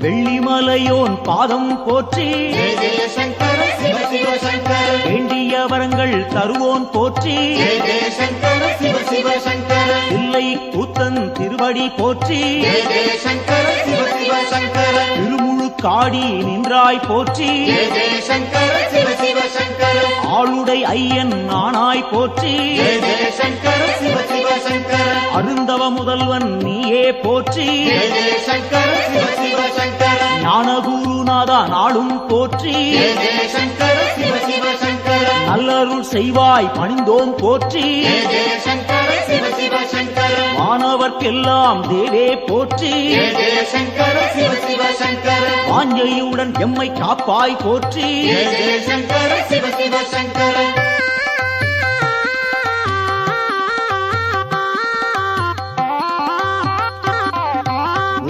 வெள்ளிமலையோன் பாதம் போற்றி ஜெய ஜெய சங்கர சிவ சிவ சங்கர வேண்டிய வரங்கள் தருவோன் போற்றி ஜெய ஜெய சங்கர சிவ சிவ சங்கர இல்லை கூத்தன் திருவடி போற்றி ஜெய ஜெய சங்கர சிவ சிவ சங்கர திருமுழுக்காடி நின்றாய் போற்றி ஜெய ஜெய சங்கர சிவ சிவ சங்கர ஆளுடை ஐயன் நானாய் போற்றி ஜெய ஜெய சங்கர சிவ சிவ சங்கர அருந்தவ முதல்வன் நீயே போற்றி ஜெய ஜெய சங்கர சிவ சிவ சங்கர ஞானகுருநாதா நாளும் போற்றி ஜெய ஜெய சங்கர சிவ சிவ சங்கர நல்லருள் செய்வாய் பணிந்தோம் போற்றி ஜெய ஜெய சங்கர சிவ சிவ சங்கர மாணவர்க்கெல்லாம் தேவே போற்றி ஜெய ஜெய சங்கர சிவ சிவ சங்கர வாஞ்சையுடன் எம்மை காப்பாய் போற்றி ஜெய ஜெய சங்கர சிவ சிவ சங்கர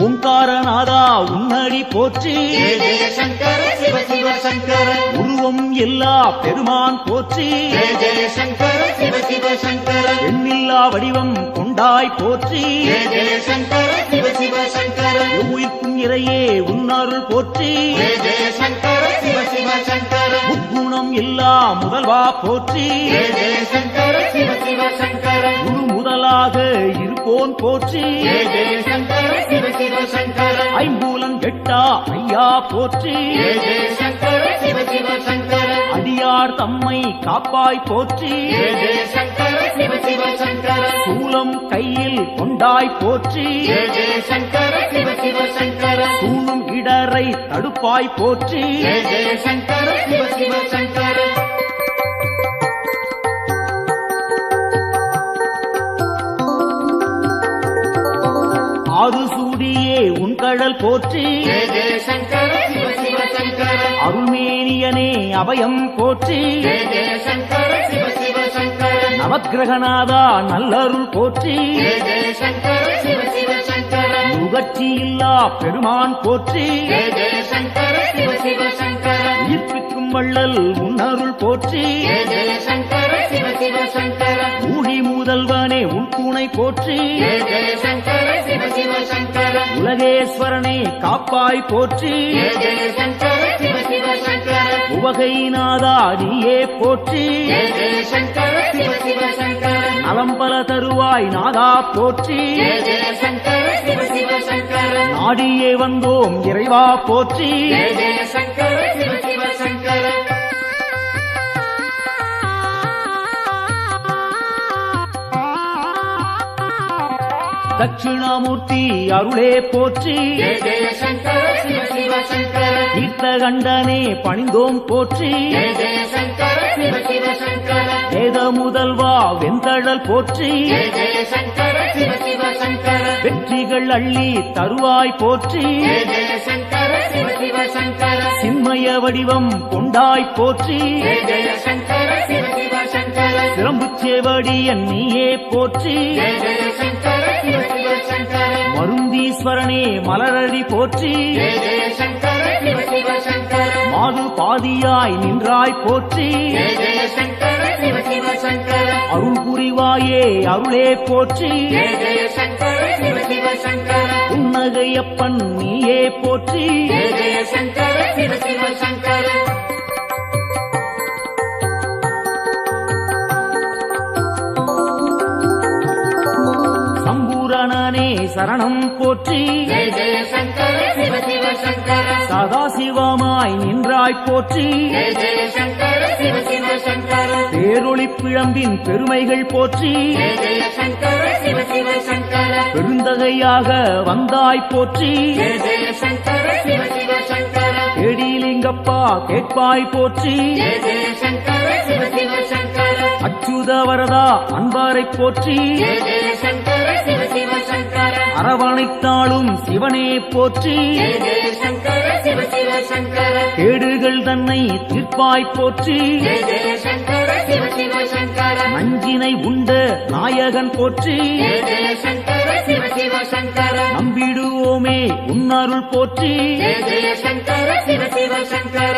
ஓங்காரநாதா உன்னடி போற்றி ஜெய ஜெய சங்கர சிவ சிவ சங்கர உருவம் எல்லா பெருமான் போற்றி ஜெய ஜெய சங்கர சிவ சிவ சங்கர எண்ணில்லா வடிவம் கொண்டாய் போற்றி ஜெய ஜெய சங்கர சிவ சிவ சங்கர உயிர்க்கும் இறையே உன்னருள் போற்றி ஜெய ஜெய சங்கர சிவ சிவ சங்கர முக்குணம் எல்லா முதல்வா போற்றி ஜெய ஜெய சங்கர சிவ சிவ சங்கர குரு முதலாக இருப்போன் போற்றி ஜெய ஜெய சங்கர சிவ சிவ சங்கர ஐம்பூலன் எட்டா ஐயா போற்றி ஜெய ஜெய சங்கர சிவ சிவ சங்கர அடியார் தம்மை காப்பாய் போற்றி ஜெய ஜெய சங்கர சிவ சிவ சங்கர சூலம் கையில் கொண்டாய் போற்றி ஜெய ஜெய சங்கர சிவ சிவ சங்கர சூழும் இடரை தடுப்பாய் போற்றி ஜெய ஜெய சங்கர சிவ சிவ சங்கர ஆறு சூடியே உன் கடல் போற்றி ஜெய ஜெய சங்கர சிவ சிவ சங்கர அருள்மேனியனே அபயம் போற்றி ஜெய ஜெய சங்கர சிவ சிவ சங்கர நவக்கிரகநாதா நல்லருள் போற்றி ஜெய ஜெய சங்கர சிவ சிவ சங்கர முகர்ச்சி இல்லா பெருமான் போற்றி ஜெய ஜெய சங்கர சிவ சிவ சங்கர உயிர்ப்பிக்கும் வள்ளல் உன்னருள் போற்றி ஜெய ஜெய சங்கர சிவ சிவ சங்கர ஊழி முதல்வனே உன் துணை போற்றி ஜெய ஜெய சங்கர சிவ சிவ சங்கர உலகேஸ்வரனே காப்பாய் போற்றி ஜெய ஜெய சங்கர சிவ சிவ சங்கர உவகைநாதா நீயே போற்றி ஜெய ஜெய சங்கர சிவ சிவ சங்கர நலம்பல தருவாய் நாதா போற்றி ஜெய ஜெய சங்கர சிவ சிவ சங்கர நாடியே வந்தோம் இறைவா போற்றி ஜெய ஜெய சங்கர சிவ சிவ சங்கர தட்சிணாமூர்த்தி அருளே போற்றி ஜெய ஜெய சங்கர சிவ சிவ சங்கர தீர்த்தகண்டனே பணிந்தோம் போற்றி ஜெய ஜெய சங்கர சிவ சிவ சங்கர வேத முதல்வா வெந்தழல் போற்றி ஜெய ஜெய சங்கர சிவ சிவ சங்கர வெற்றிகள் அள்ளி தருவாய் போற்றி ஜெய ஜெய சங்கர சிவ சிவ சங்கர சின்மய வடிவம் கொண்டாய் போற்றி ஜெய ஜெய சங்கர சிவ சிவ சங்கர சிரம்புச்சேவடியன் நீயே போற்றி ஜெய ஜெய சங்கர சிவ சிவ சங்கர மருந்தீஸ்வரனே மலரடி போற்றி ஜெய ஜெய சங்கர சிவ சிவ சங்கர மாது பாதியாய் நின்றாய் போற்றி ஜெய ஜெய சங்கர சிவ சிவ சங்கர அருள் புரிவாயே அருளே போற்றி ஜெய ஜெய சங்கர சிவ சிவ சங்கர புன்னகையப்பன் நீயே போற்றி ஜெய ஜெய சங்கர சிவ சிவ சங்கர சம்பூரணனே சரணம் போற்றி ஜெய ஜெய சங்கர சிவ சிவ சங்கர சதாசிவமாய் நின்றாய் போற்றி ஜெய ஜெய சங்கர சிவ சிவ சங்கர பேரொளி பிழம்பின் பெருமைகள் போற்றி ஜெய ஜெய சங்கர சிவ சிவ சங்கர பெருந்தகையாக வந்தாய் போற்றி ஜெய ஜெய சங்கர சிவ சிவ சங்கர கேடிலிங்கப்பா கேட்பாய் போற்றி ஜெய ஜெய சங்கர சிவ சிவ சங்கர அச்சுத வரதா அன்பாரை போற்றி ஜெய ஜெய சங்கர சிவ சிவ சங்கர அரவணைத்தாளும் சிவனே போற்றி ஜெய ஜெய சங்கர சிவ சிவ சங்கர கேடுகள் தன்னை தீர்ப்பாய் போற்றி ஜெய ஜெய சங்கர சிவ சிவ சங்கர நஞ்சினை உண்ட நாயகன் போற்றி ஜெய ஜெய சங்கர சிவ சிவ சங்கர நம்பிடுவோமே உன்னருள் போற்றி ஜெய ஜெய சங்கர சிவ சிவ சங்கர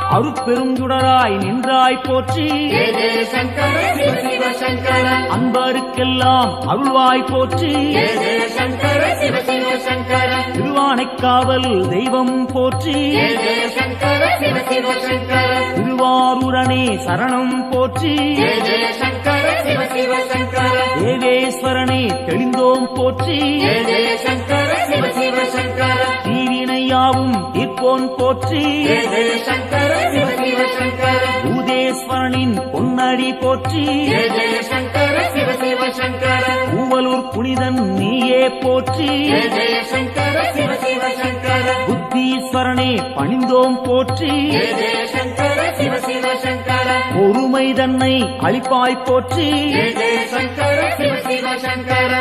அருட்பெருஞ்சுடராய் நின்றாய் போற்றி ஜெய ஜெய சங்கர சிவ சிவ சங்கர அன்பருக்கெல்லாம் அருள்வாய் போற்றி ஜெய ஜெய சங்கர சிவ சிவ சங்கர திருவானைக்காவல் தெய்வம் போற்றி ஜெய ஜெய சங்கர சிவ சிவ சங்கர திருவாரூரணே சரணம் போற்றி ஜெய ஜெய சங்கர சிவ சிவ சங்கர தேவேஸ்வரனே தெளிந்தோம் போற்றி ஜெய ஜெய சங்கர சிவ சிவ சங்கர தீவினையாவும் தீர்ப்போன் போற்றி ஜெய ஜெய சங்கர சிவ சிவ சங்கர பூதேஸ்வரனின் பொன்னடி போற்றி ஜெய ஜெய சங்கர சிவ சிவ சங்கர பூவலூர் புனிதன் நீயே போற்றி ஜெய ஜெய சங்கர சிவ சிவ சங்கர புத்தீஸ்வரனே பணிந்தோம் போற்றி ஜெய ஜெய சங்கர சிவ சிவ சங்கர பொறுமை தன்னை அளிப்பாய் போற்றி ஜெய ஜெய சங்கர சிவ சிவ சங்கர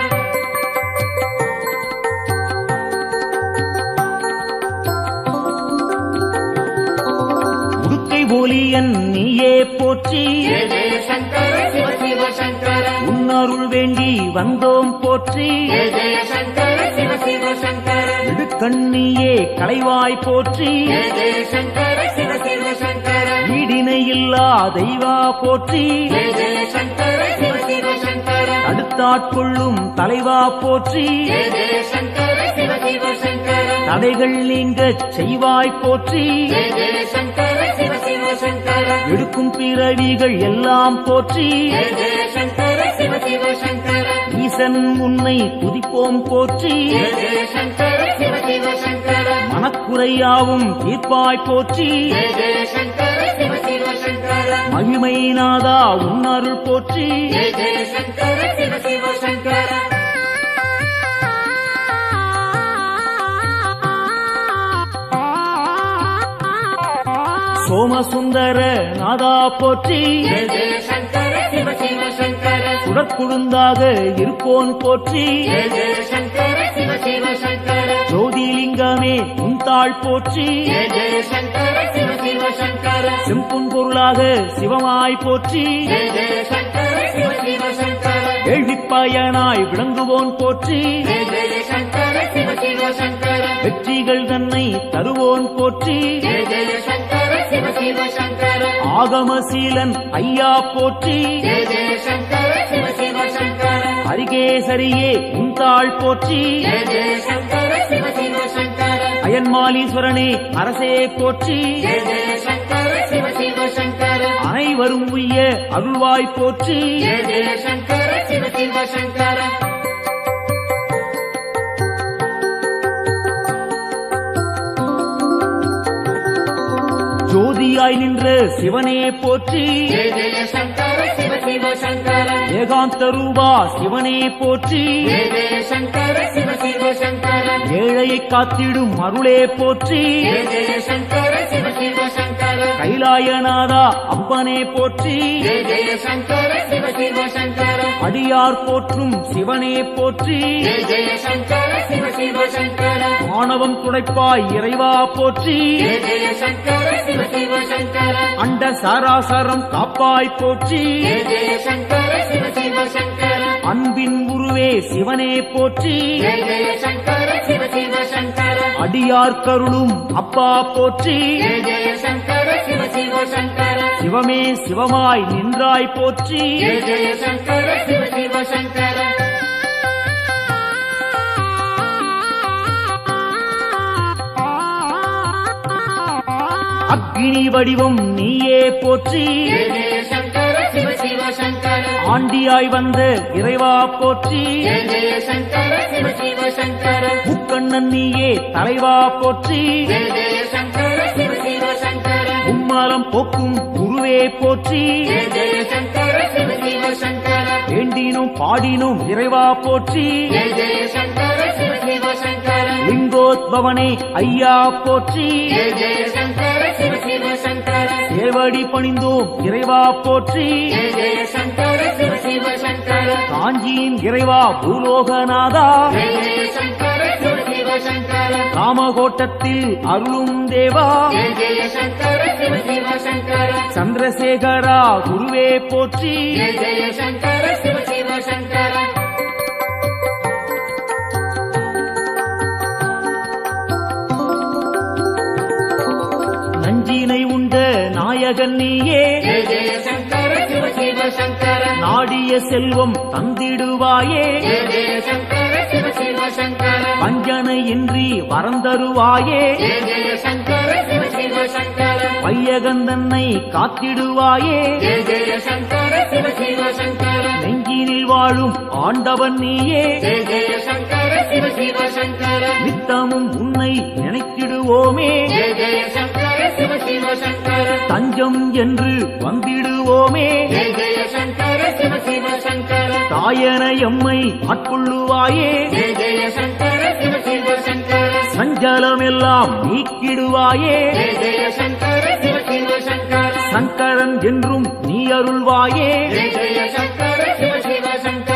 உடுக்கை ஒலியன் நீயே போற்றி ஜெய ஜெய சங்கர சிவ சிவ சங்கர உன்னருள் வேண்டி வந்தோம் போற்றி ஜெய ஜெய சங்கர சிவ சிவ சங்கர இடுக்கண்ணியே களைவாய் போற்றி ஜெய ஜெய சங்கர சிவ சிவ சங்கர ஈடிணையில்லா தெய்வா போற்றி ஜெய ஜெய சங்கர சிவ சிவ சங்கர தடுத்தாட்கொள்ளும் தலைவா போற்றி ஜெய ஜெய சங்கர சிவ சிவ சங்கர தடைகள் நீங்கச் செய்வாய் போற்றி ஜெய ஜெய சங்கர சிவ சிவ சங்கர எடுக்கும் பிறவிகள் எல்லாம் போற்றி ஜெய ஜெய சங்கர சிவ சிவ சங்கர ஈசன் உன்னை துதிப்போம் போற்றி ஜெய ஜெய சங்கர சிவ சிவ சங்கர மனக்குறையாவும் தீர்ப்பாய் போற்றி ஜெய ஜெய சங்கர சிவ சிவ சங்கர மகிமை நாதா உன்னருள் போற்றி ஜெய ஜெய சங்கர சிவ சிவ சங்கர சோமசுந்தர நாதா போற்றி ஜெய ஜெய சங்கர சிவ சிவ சங்கர சுடற்குழுந்தாக இருப்போன் போற்றி ஜெய ஜெய சங்கர சிவ சிவ சங்கர ஜோதிலிங்கமே உன்தாள் போற்றி ஜெய ஜெய சங்கர சிவ சிவ சங்கர செம்புன் பொருளாக சிவமாய் போற்றி ஜெய ஜெய சங்கர சிவ சிவ சங்கர கேள்விப்பயனாய் விளங்குவோன் போற்றி ஜெய ஜெய சங்கர சிவ சிவ சங்கர வெற்றிகள் தன்னை தருவோன் போற்றி ஜெய ஜெய சங்கர சிவ சிவ சங்கர ஆகமசீலன் ஐயா போற்றி ஜெய ஜெய சங்கர சிவ சிவ சங்கர அரிகேசரியே உன்தாள் போற்றி ஜெய ஜெய சங்கர சிவ சிவ சங்கர அயன்மாலீஸ்வரனே அரசே போற்றி ஜெய ஜெய சங்கர சிவ சிவ சங்கர அனைவரும் உய்ய அருள்வாய் போற்றி ஜெய ஜெய சங்கர சிவ சிவ சங்கர ஜோதியாய் நின்ற சிவனே போற்றி ஜெய ஜெய சங்கர சிவ சிவ சங்கர ஏகாந்த ரூபா சிவனே போற்றி ஜெய ஜெய சங்கர சிவ சிவ சங்கர ஏழையை காத்திடும் அருளே போற்றி ஜெய ஜெய சங்கர சிவ சிவ சங்கர கைலாயநாதா அப்பனே போற்றி ஜெய ஜெய சங்கர சிவ சிவ சங்கர அடியார் போற்றும் சிவனே போற்றி ஜெய ஜெய சங்கர சிவ சிவ சங்கர ஆணவம் துடைப்பாய் இறைவா போற்றி ஜெய ஜெய சங்கர சிவ சிவ சங்கர அண்ட சாராசரம் காப்பாய் போற்றி ஜெய ஜெய சங்கர சிவ சிவ சங்கர அன்பின் உருவே சிவனே போற்றி ஜெய ஜெய சங்கர சிவ சிவ சங்கர அடியார் கருளும் அப்பா போற்றி ஜெய ஜெய சங்கர சிவ சிவ சங்கர சிவமே சிவமாய் நின்றாய் போற்றி ஜெய ஜெய சங்கர சிவ சிவ சங்கர அக்னி வடிவம் நீயே போற்றி ஜெய ஜெய சங்கர சிவ சிவ சங்கர ஆண்டியாய் வந்த இறைவா போற்றி ஜெய ஜெய சங்கர சிவ சிவ சங்கர முக்கண்ணன் நீயே தலைவா போற்றி ஜெய ஜெய சங்கர சிவ சிவ சங்கர உம்மாலம் போக்கும் குருவே போற்றி ஜெய ஜெய சங்கர சிவ சிவ சங்கர வேண்டினும் பாடினும் இறைவா போற்றி ஜெய ஜெய சங்கர சிவ சிவ சங்கர லிங்கோத்பவனே ஐயா போற்றி ஜெய ஜெய சங்கர சிவ சிவ சங்கர சேவடி பணிந்தோம் இறைவா போற்றி ஜெய ஜெய சங்கர சிவ சிவ சங்கர காஞ்சியின் இறைவா பூலோகநாதா ஜெய ஜெய சங்கர சிவ சிவ சங்கர காமகோட்டத்தில் அருளும் தேவா ஜெய ஜெய சங்கர சிவ சிவ சங்கர சந்திரசேகரா குருவே போற்றி ஜெய ஜெய சங்கர சிவ சிவ சங்கர நஞ்சினை உண்ட நாயகன் நீயே ஜெய ஜெய சங்கர சிவ சிவ சங்கர நாடிய செல்வம் தந்திடுவாயே ஜெய ஜெய சங்கர சிவ சிவ சங்கர வஞ்சனையின்றி வரந்தருவாயே ஜெய ஜெய சங்கர சிவ சிவ சங்கர வையகந்தன்னை காத்திடுவாயே ஜெய ஜெய சங்கர சிவ சிவ சங்கர நெஞ்சினில் வாழும் ஆண்டவன் நீயே ஜெய ஜெய சங்கர சிவ சிவ சங்கர நித்தமும் உன்னை நினைத்திடுவோமே ஜெய ஜெய சங்கர சிவ சிவ சங்கர தஞ்சம் என்று வந்திடுவோமே ஜெய ஜெய சங்கர சிவ சிவ சங்கர தாயன எம்மை ஆட்கொள்ளுவாயே ஜெய ஜெய சங்கர சிவ சிவ சங்கர சஞ்சலமெல்லாம் நீக்கிடுவாயே ஜெய ஜெய சங்கர சிவ சிவ சங்கர சங்கரன் என்றும் நீ அருள்வாயே ஜெய ஜெய சங்கர சிவ சிவ சங்கர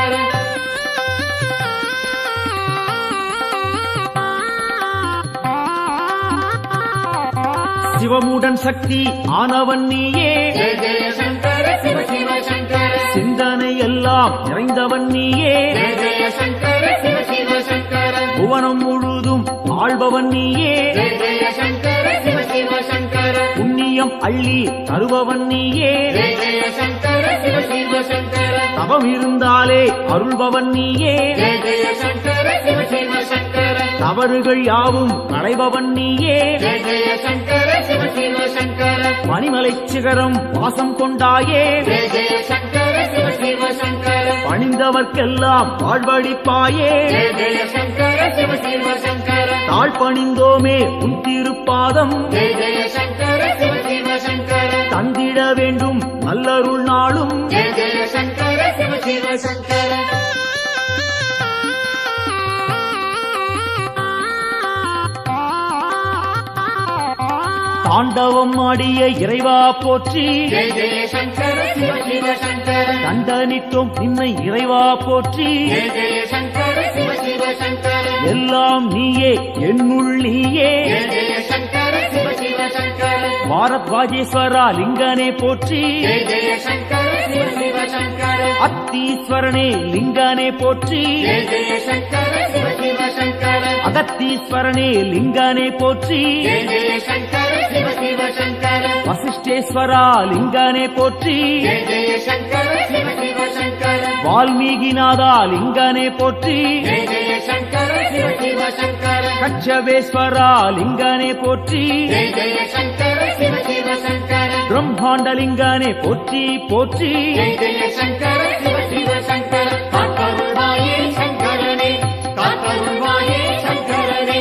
சிவமுடன் சக்தி ஆனவன் நீயே ஜெய ஜெய சங்கர சிவ சிவ சங்கர சிந்தனை எல்லாம் நிறைந்தவன் நீயே ஜெய ஜெய சங்கர சிவ சிவ சங்கர புவனம் முழுதும் ஆள்பவன் நீயே ஜெய ஜெய சங்கர சிவ சிவ சங்கர புண்ணியம் அள்ளி தருபவன் நீயே ஜெய ஜெய சங்கர சிவ சிவ சங்கர தவம் இருந்தாலே அருள்பவன் நீயே ஜெய ஜெய சங்கர சிவ சிவ சங்கர தவறுகள் யாவும் களைபவன் நீயே ஜெய ஜெய சங்கர சிவ சிவ சங்கர பனிமலை சிகரம் வாசம் கொண்டாயே ஜெய ஜெய சங்கர சிவ சிவ சங்கர பணிந்தவர்க்கெல்லாம் வாழ்வழிப்பாயே ஜெய ஜெய சங்கர சிவ சிவ சங்கர தாழ் பணிந்தோமே உன் திருப்பாதம் ஜெய ஜெய சங்கர சிவ சிவ சங்கர தந்திட வேண்டும் நல்லருள் நாளும் ஜெய ஜெய சங்கர சிவ சிவ சங்கர தாண்டவம் ஆடிய இறைவா போற்றி ஜெய ஜெய சங்கர சிவ சிவ சங்கர தண்டனித்தோம் நின்னை இறைவா போற்றி ஜெய ஜெய சங்கர சிவ சிவ சங்கர எல்லாம் நீயே என்னுள் நீயே ஜெய ஜெய சங்கர சிவ சிவ சங்கர பாரத்வாஜேஸ்வரா லிங்கனே போற்றி ஜெய ஜெய சங்கர சிவ சிவ சங்கர அத்தீஸ்வரனே லிங்கனே போற்றி ஜெய ஜெய சங்கர சிவ சிவ சங்கர அகத்தீஸ்வரனே லிங்கனே போற்றி ஜெய ஜெய சங்கர சிவ சிவ சங்கர வசிஷ்டேஸ்வரா லிங்கனே போற்றி ஜெய ஜெய சங்கர சிவ சிவ சங்கர வால்மீகிநாதா லிங்கனே போற்றி ஜெய ஜெய சங்கர சிவ சிவ சங்கர கச்சவேஸ்வரா லிங்கனே போற்றி ஜெய ஜெய சங்கர சிவ சிவ சங்கர பிரம்மாண்டலிங்கனே போற்றி போற்றி ஜெய ஜெய சங்கர சிவ சிவ சங்கர காத்தருள்வாயே சங்கரனே காத்தருள்வாயே சங்கரனே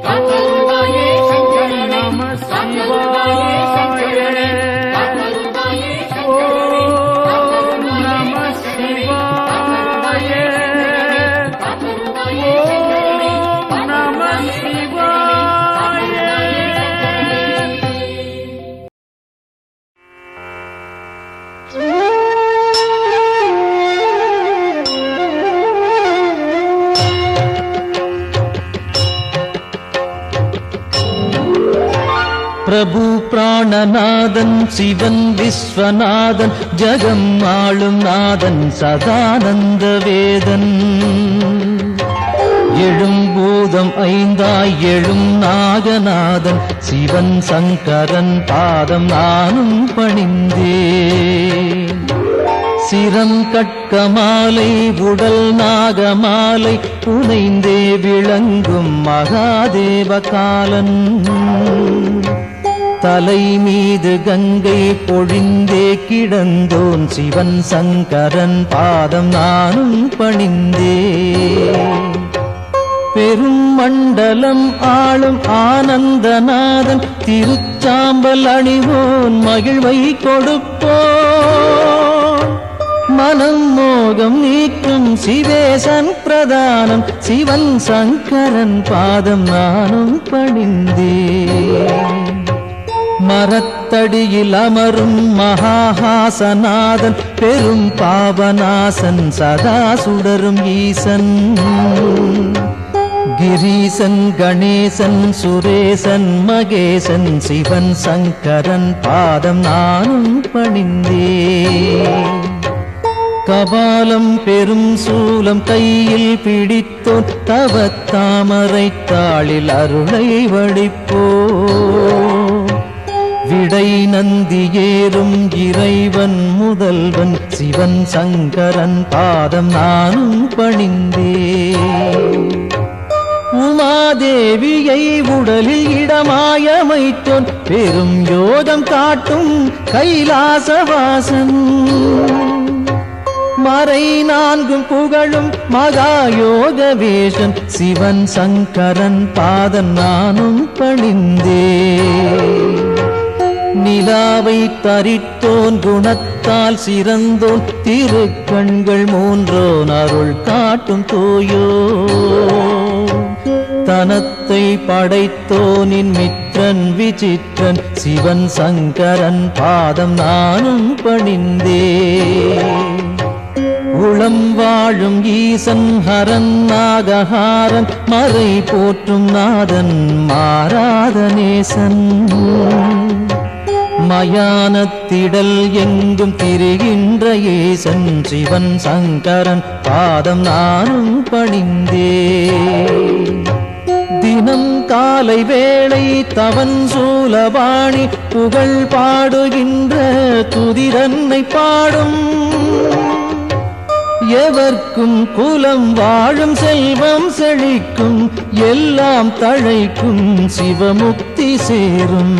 காத்தருள்வாயே சங்கரனே நம காத்தருள்வாயே சங்கரனே சிவாய காத்தருள்வாயே ஓம் நம சிவாய காத்தருள்வாயே ஓம் நம சிவாய பிரபு பிராணநாதன் சிவன் விஸ்வநாதன் ஜகம் ஆளும் நாதன் சதானந்த வேதன் எழும் பூதம் ஐந்தாய் எழும் நாகநாதன் சிவன் சங்கரன் பாதம் நானும் பணிந்தேன் சிரம் கட்கமாலை உடல் நாகமாலை புனைந்தே விளங்கும் மகாதேவ காலன் தலை மீது கங்கை பொழிந்தே கிடந்தோன் சிவன் சங்கரன் பாதம் நானும் பணிந்தேன் பெரும் மண்டலம் ஆளும் ஆனந்தநாதன் திருச்சாம்பல் அணிவோன் மகிழ்வை கொடுப்போன் மனம் மோகம் நீக்கும் சிவேசன் பிரதானம் சிவன் சங்கரன் பாதம் நானும் பணிந்தேன் மரத்தடியில் அமரும் மகாஹாசநாதன் பெரும் பாவநாசன் சதா சுடரும் ஈசன் கிரீசன் கணேசன் சுரேசன் மகேசன் சிவன் சங்கரன் பாதம் நானும் பணிந்தேன் கபாலம் பெரும் சூலம் கையில் பிடித்தோன் தவத்தாமரை தாளில் அருளை வடிப்போ விடை நந்தி ஏறும் இறைவன் முதல்வன் சிவன் சங்கரன் பாதம் நானும் பணிந்தே. உமாதேவியை உடலில் இடமாயமைத்தோன் பெரும் யோகம் காட்டும் கைலாசவாசன். மறை நான்கும் புகழும் மகாயோக வேஷன் சிவன் சங்கரன் பாதம் நானும் பணிந்தே. நிலாவை தரித்தோன் குணத்தால் சிறந்தோன் திருக்கண்கள் மூன்றோன் அருள் காட்டும் தூயோ. தனத்தை படைத்தோனின் மித்திரன் விசித்திரன் சிவன் சங்கரன் பாதம் நானும் பணிந்தே. உளம் வாழும் ஈசன் ஹரன் நாகஹாரன் மறை போற்றும் நாதன் மாறாத நேசன். மயானத்திடல் எங்கும் திரிகின்ற ஈசன் சிவன் சங்கரன் பாதம் நானும் பணிந்தே. தினம் காலை வேளை தவன் சூலபாணி புகழ் பாடுகின்ற துதிரன்னை பாடும். எவர்க்கும் குலம் வாழும் செல்வம் செழிக்கும் எல்லாம் தழைக்கும் சிவமுக்தி சேரும்.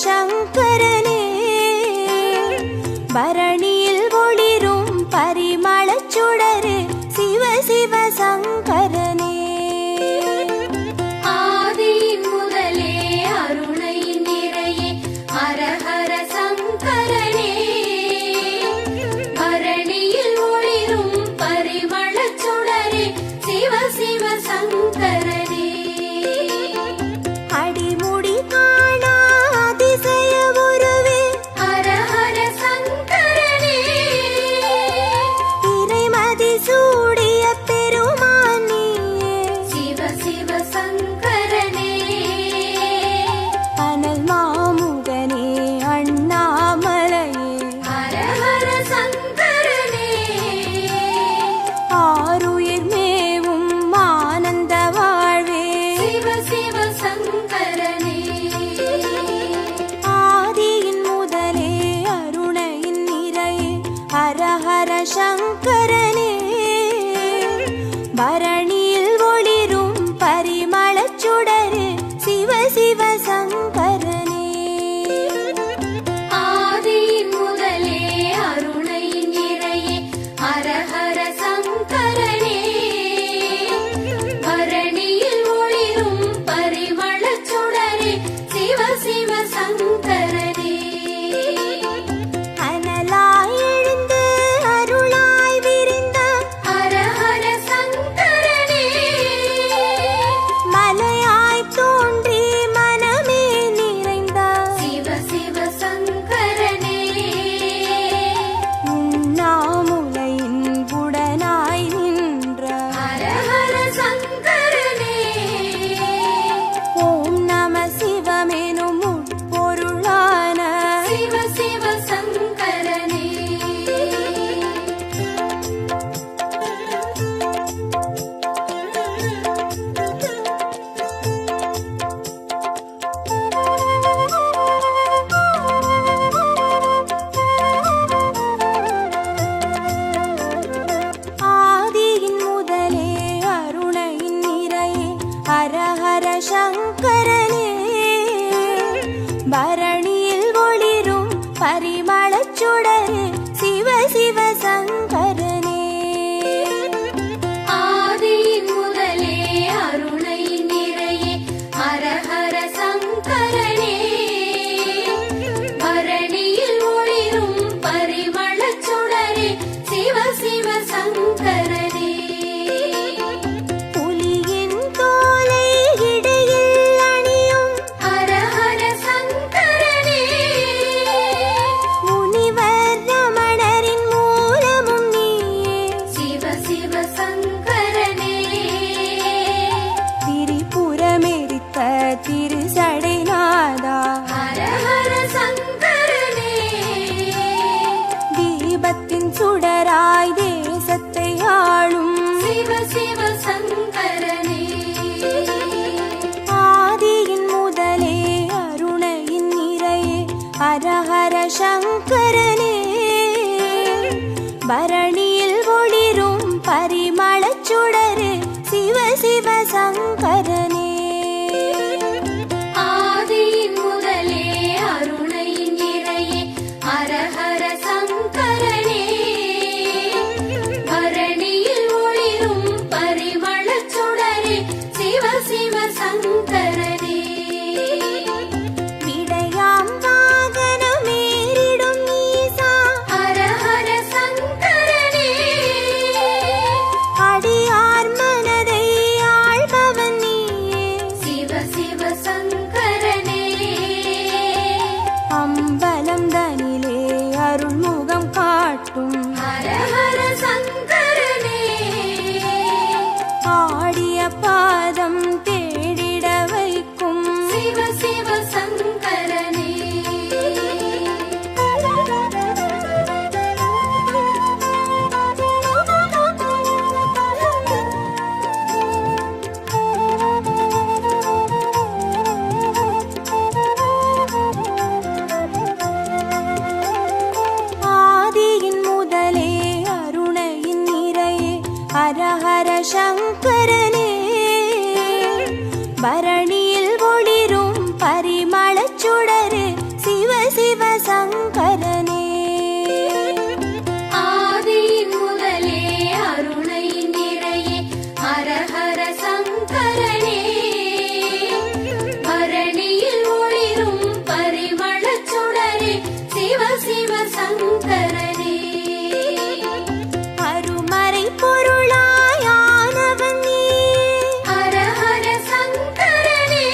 சங்கரனே பரணியில் ஒளிரும் பரிமளச் சுடரே சிவ சிவ சங்கரனே. ஆதியின் முதலே அருணையின் நிறையே ஹர ஹர சங்கரனே. பரணியில் ஒளிரும் பரிமளச் சுடரே சிவ சிவ சங்கரனே. அடிமுடி காணா அதிசய உருவே ஹர ஹர சங்கரனே. இறைமதி சூடிய பெருமான் நீயே சிவ சிவ சங்கரனே. அனல் மாமுகனே அண்ணாமலையே ஹர ஹர சங்கரனே. ஆருயிர் மேவும் ஆனந்த வாழ்வே சிவ சிவ சங்கரனே. ஆதியின் முதலே அருணையின் நிறையே ஹர ஹர சங்கரனே. பரணியில் ஒளிரும் பரிமளச் சுடரே சிவ சிவ சங்கரனே. ஆதியின் முதலே அருணையின் நிறையே ஹர ஹர சங்கரனே. பரணியில் ஒளிரும் பரிமளச் சுடரே சிவ சிவ சங்கரனே. அனலாய் எழுந்து அருளாய் விரிந்த ஹர ஹர சங்கரனே. மலையாய் தோன்றி மனமே நிறைந்த சிவ சிவ சங்கரனே. உண்ணாமுலையின் உடனாய் நின்ற ஹர ஹர சங்கரனே. ஓம் நம சிவமெனும் உட்பொருளான சிவ சிவ சங்கரனே. ஆதியின் முதலே அருணையின் நிறையே ஹர ஹர சங்கரனே. பரணியில் ஒளிரும் பரிமளச் சுடரே சிவ சிவ சங்கரனே. ஆதியின் முதலே அருணையின் நிறையே ஹர ஹர சங்கரனே. பரணியில் ஒளிரும் பரிமளச் சுடரே சிவ சிவ சங்கரனே. புலியின் தோலை இடையில் அணியும் ஹர ஹர சங்கரனே. முனிவர் காட்டும் ஹர ஹர சங்கரனே ஆடிய பாதம் தேடிட வைக்கும் சிவ சிவ சங்கரனே ஆதியின் முதலே அருணையின் நிறையே ஹர ஹர சங்கரனே பரணியில் ஒளிரும் பரிமளச் சுடரே சிவ சிவ சங்கரனே ஆதியின் முதலே அருணை நிறையே ஹர ஹர சங்கரனே பரணியில் ஒளிரும் பரிமளச் சுடரே சிவ சிவ சங்கரனே அருமறை பொருளாயானவன் நீ ஹர ஹர சங்கரனே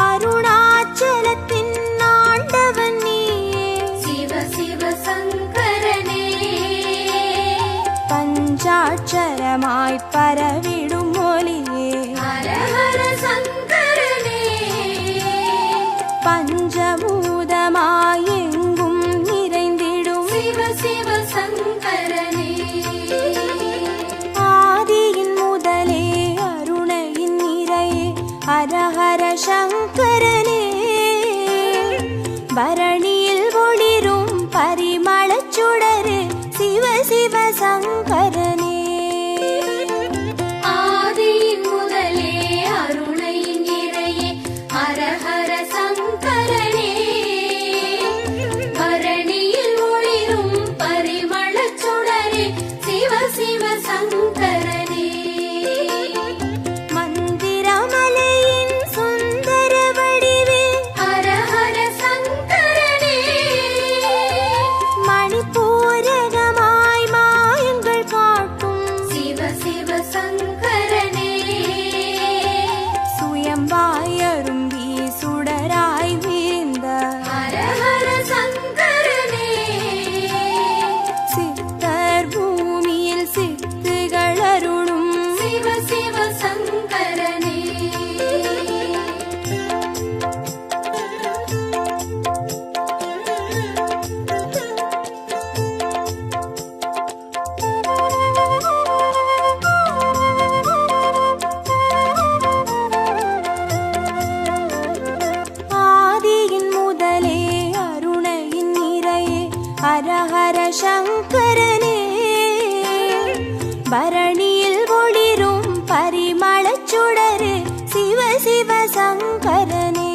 அருணாச்சலத்தின் ஆண்டவன் நீயே சிவ சிவ சங்கரனே பஞ்சாட்சரமாய் பரவிடும் மொழியே ஹர ஹர சங்கரனே பஞ்சபூதமாய் எங்கும் நிறைந்திடும் சிவ சிவ சங்கரனே ஆதியின் முதலே அருணையின் நிறையே ஹர ஹர சங்கரனே பரணியில் ஒளிரும் பரிமளச் சுடரே சிவ சிவ சங்கரனே ஆதியின் முதலே அருணை நிறையே ஹர ஹர சங்கரனே பரணியில் ஒளிரும் பரிமளச் சுடரே சிவ சிவ சங்கரனே மந்திரமலையின் சுந்தர வடிவே ஹர ஹர சங்கரனே மணிப்பூரகமாய் மாயங்கள் காட்டும் சிவ சிவ சங்கரனே சுயம்பாய் அரும்பி சுடராய் வீழ்ந்த ஹர ஹர சங்கரனே சித்தர் பூமியில் சித்துகள் அருளும் சிவ சிவ சங்கரனே ஆதியின் முதலே அருணையின் நிறையே ஹர ஹர சங்கரனே பரணியில் ஒளிரும் பரிமளச் சுடரே சிவ சிவ சங்கரனே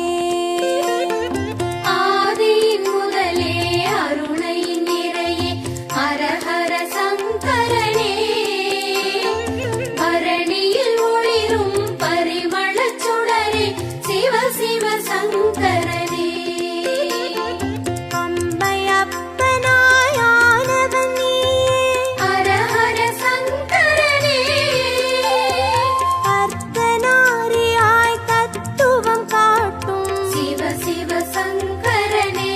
ஆதியின் முதலே அருணை நிறையே ஹர ஹர சங்கரனே பரணியில் ஒளிரும் பரிமளச் சுடரே சிவ சிவ சங்கரனே அம்மையப்பனாய் ஆனவன் நீயே ஹர ஹர சங்கரனே அர்த்தநாரியாய் தத்துவம் காட்டும் சிவ சிவ சங்கரனே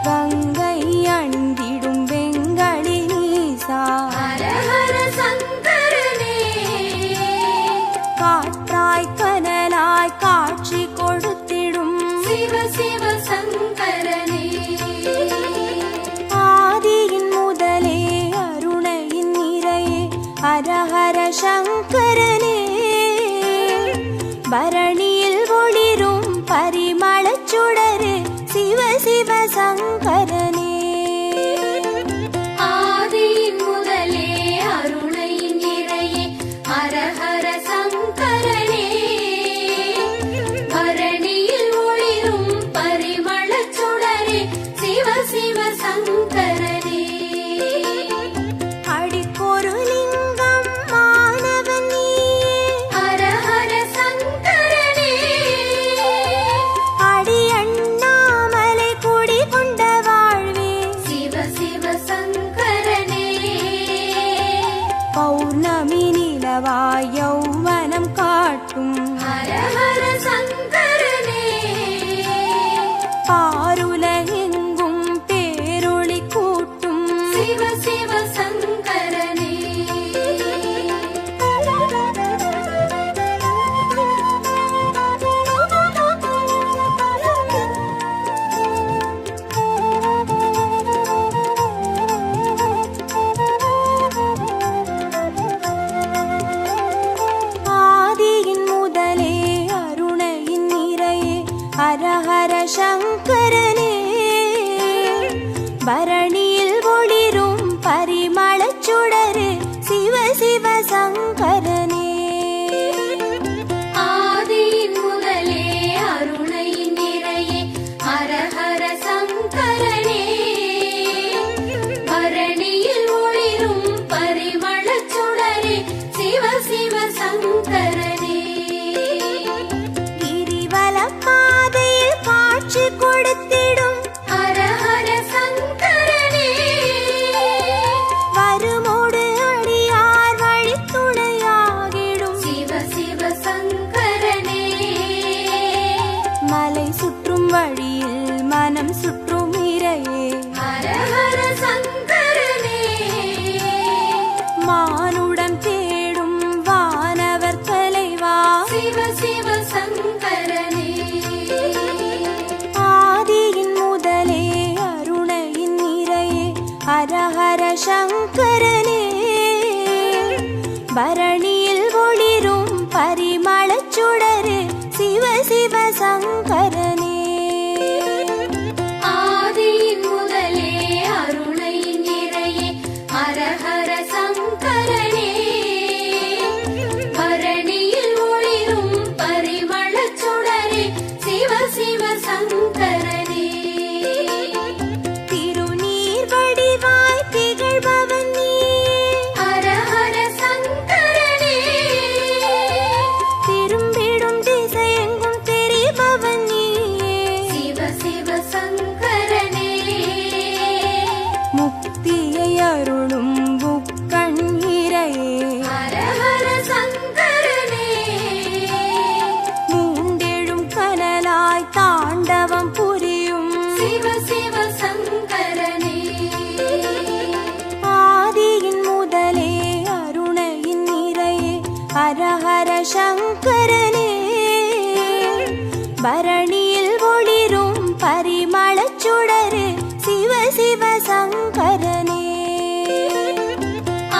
கங்கை அணிந்திடும் வெங்களி நீசா ஹர ஹர சங்கரனே காற்றாய் கனலாய் காட்சி கொடுத்திடும் சிவ சிவ சங்கரனே ஆதியின் முதலே அருணையின் நிறையே ஹர ஹர சங்கரனே பரணியில் ஒளிரும் பரிமளச் சுடரே சிவ சிவ சங்கரனே ஆதியின் முதலே அருணை நிறையே ஹர ஹர சங்கரனே பரணியில் ஒளிரும் பரிமளச் சுடரே சிவ சிவ சங்கரனே அடிக்கொரு லிங்கம் மாணவன் நீயே ஹர ஹர சங்கரனே அடி அண்ணாமலை குடி கொண்ட வாழ்வே சிவ சிவ சங்கரனே பௌர்ணமி நிலவாய் யௌவனம் காட்டும் ஹர ஹர சங்கரனே பாருலகெங்கும் பேர் சங்கரனே கிரிவல பாதையில் காட்சி கொடுத்திடும் ஹர ஹர சங்கரனே வருமோடு அடியார் வழித்துணையாகிடும் சிவ சிவ சங்கரனே மலை சுற்றும் வழியில் மனம் சுற்றும் இறையே ஹர ஹர சங்கரனே மானுடம் தேடும் வானவர் தலைவா சிவ சிவ சங்கரனே ஆதியின் முதலே அருணையின் நிறையே ஹர ஹர சங்கரனே பரணியில் ஒளிரும் பரிமளச் சுடரே சிவ சிவ சங்கரனே ஆதியின் முதலே அருணையின் நிறையே ஹர ஹர சங்கரனே பரணியில் ஒளிரும் பரிமளச் சுடரே சிவ சிவ சங்கரனே திருநீர் வடிவாய் திகழ்பவன் நீயே ஹர ஹர சங்கரனே திரும்பிடும் திசையெங்கும் தெரிபவன் நீயே சிவ சிவ சங்கரனே முக்தியை அருளும் முக்கண் இறையே ஹர ஹர சங்கரனே மூண்டெழும் கனலாய் தாண்டவம் புரியும் சிவ சிவ சங்கரனே ஆதியின் முதலே அருணையின் நிறையே ஹர ஹர சங்கரனே பரணியில் ஒளிரும் பரிமளச் சுடரே சிவ சிவ சங்கரனே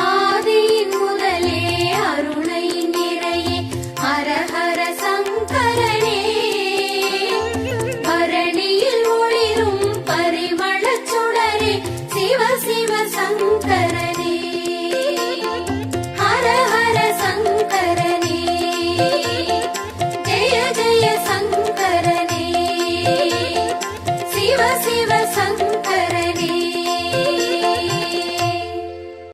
ஆதியின் முதலே அருணையின் நிறையே ஹர ஹர சங்கரனே பரணியில் ஒளிரும் பரிமளச் சுடரே சிவ சிவ சங்கரனே